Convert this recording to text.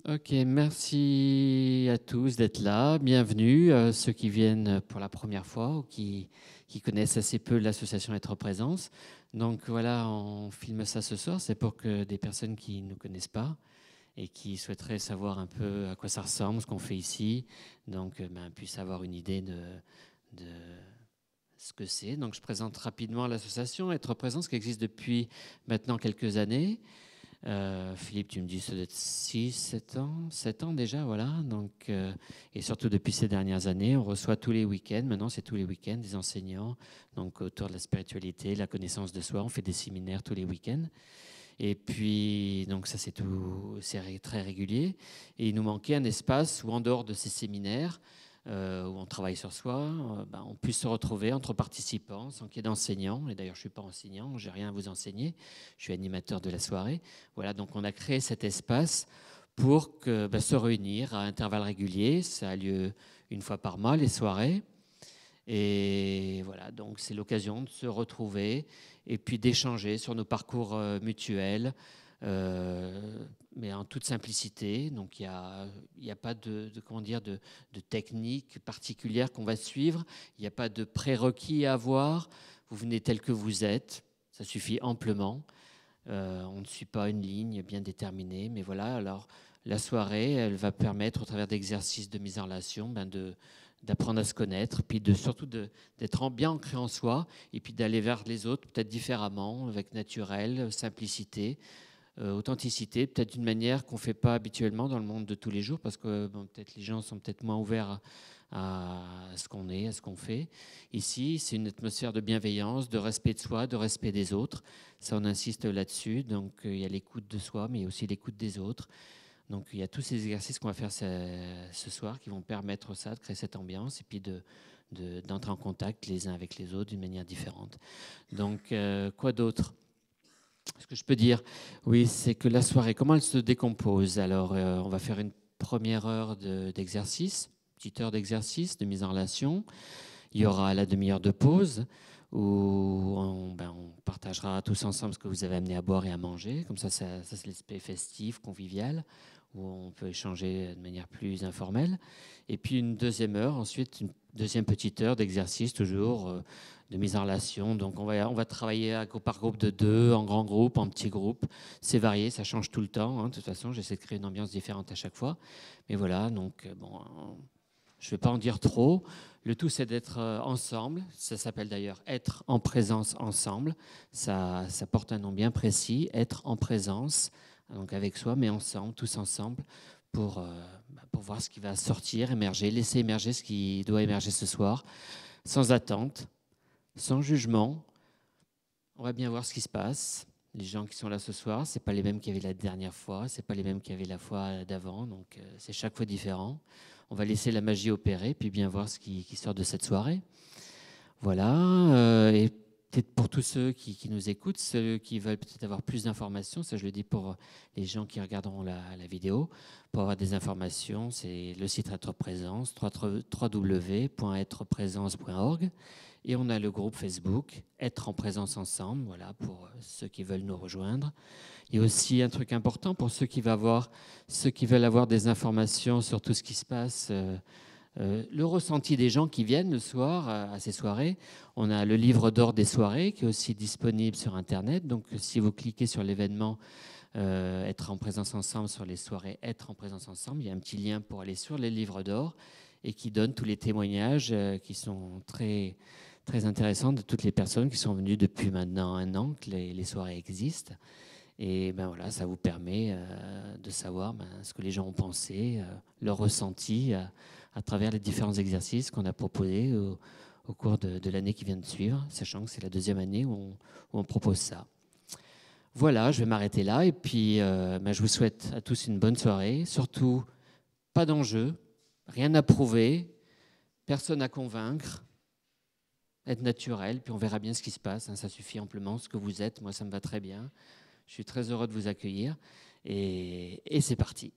Ok, merci à tous d'être là. Bienvenue, ceux qui viennent pour la première fois ou qui connaissent assez peu l'association Être Présence. Donc voilà, on filme ça ce soir. C'est pour que des personnes qui ne nous connaissent pas et qui souhaiteraient savoir un peu à quoi ça ressemble, ce qu'on fait ici, donc puissent avoir une idée de ce que c'est. Donc je présente rapidement l'association Être Présence qui existe depuis maintenant quelques années. Philippe, tu me dis ça doit être 6, 7 ans, 7 ans déjà, voilà. Donc, et surtout depuis ces dernières années, on reçoit tous les week-ends, maintenant c'est tous les week-ends, des enseignants donc autour de la spiritualité, la connaissance de soi. On fait des séminaires tous les week-ends. Et puis, donc ça c'est tout, c'est très régulier. Et il nous manquait un espace où en dehors de ces séminaires, où on travaille sur soi, on puisse se retrouver entre participants sans qu'il y ait d'enseignants. Et d'ailleurs, je ne suis pas enseignant, je n'ai rien à vous enseigner. Je suis animateur de la soirée. Voilà, donc on a créé cet espace pour se réunir à intervalles réguliers. Ça a lieu une fois par mois, les soirées. Et voilà, donc c'est l'occasion de se retrouver et puis d'échanger sur nos parcours mutuels, mais en toute simplicité. Donc il n'y a pas de technique particulière qu'on va suivre. Il n'y a pas de prérequis à avoir. Vous venez tel que vous êtes. Ça suffit amplement. On ne suit pas une ligne bien déterminée. Mais voilà, alors la soirée, elle va permettre, au travers d'exercices de mise en relation, d'apprendre à se connaître, puis surtout d'être bien ancré en soi, et puis d'aller vers les autres peut-être différemment, avec naturel, simplicité, authenticité, peut-être d'une manière qu'on ne fait pas habituellement dans le monde de tous les jours, parce que peut-être les gens sont peut-être moins ouverts à ce qu'on est, à ce qu'on fait. Ici, c'est une atmosphère de bienveillance, de respect de soi, de respect des autres. Ça, on insiste là-dessus. Donc, il y a l'écoute de soi, mais il y a aussi l'écoute des autres. Donc il y a tous ces exercices qu'on va faire ce soir qui vont permettre ça, de créer cette ambiance et puis d'entrer en contact les uns avec les autres d'une manière différente. Donc quoi d'autre? Ce que je peux dire, oui, c'est que la soirée, comment elle se décompose? Alors on va faire une première heure d'exercice, petite heure d'exercice, de mise en relation. Il y aura la demi-heure de pause où on partagera tous ensemble ce que vous avez amené à boire et à manger. Comme ça c'est l'aspect festif, convivial, où on peut échanger de manière plus informelle. Et puis une deuxième heure, ensuite une deuxième petite heure d'exercice, toujours de mise en relation. Donc on va travailler par groupe de 2, en grand groupe, en petit groupe. C'est varié, ça change tout le temps. De toute façon, j'essaie de créer une ambiance différente à chaque fois. Mais voilà, donc je ne vais pas en dire trop. Le tout, c'est d'être ensemble. Ça s'appelle d'ailleurs être en présence ensemble. Ça porte un nom bien précis, être en présence, donc avec soi, mais ensemble, tous ensemble, pour voir ce qui va sortir, émerger, laisser émerger ce qui doit émerger ce soir, sans attente, sans jugement. On va bien voir ce qui se passe. Les gens qui sont là ce soir, ce n'est pas les mêmes qu'il y avait la dernière fois, ce n'est pas les mêmes qu'il y avait la fois d'avant, donc c'est chaque fois différent. On va laisser la magie opérer, puis bien voir ce qui sort de cette soirée. Voilà, et peut-être pour tous ceux qui nous écoutent, ceux qui veulent peut-être avoir plus d'informations, ça je le dis pour les gens qui regarderont la vidéo, pour avoir des informations, c'est le site Être Présence, www.êtreprésence.org. Et on a le groupe Facebook, Être en présence ensemble, voilà, pour ceux qui veulent nous rejoindre. Il y a aussi un truc important pour ceux qui veulent avoir des informations sur tout ce qui se passe, le ressenti des gens qui viennent le soir à ces soirées. On a le livre d'or des soirées qui est aussi disponible sur Internet. Donc si vous cliquez sur l'événement Être en présence ensemble, sur les soirées Être en présence ensemble, il y a un petit lien pour aller sur les livres d'or et qui donne tous les témoignages qui sont très très intéressant de toutes les personnes qui sont venues depuis maintenant 1 an que les soirées existent. Et voilà, ça vous permet de savoir ce que les gens ont pensé, leur ressenti à travers les différents exercices qu'on a proposés au cours de l'année qui vient de suivre, sachant que c'est la 2e année où on propose ça. Voilà, je vais m'arrêter là et puis je vous souhaite à tous une bonne soirée. Surtout, pas d'enjeu, rien à prouver, personne à convaincre. Être naturel, puis on verra bien ce qui se passe. Ça suffit amplement, ce que vous êtes. Moi, ça me va très bien. Je suis très heureux de vous accueillir. Et c'est parti.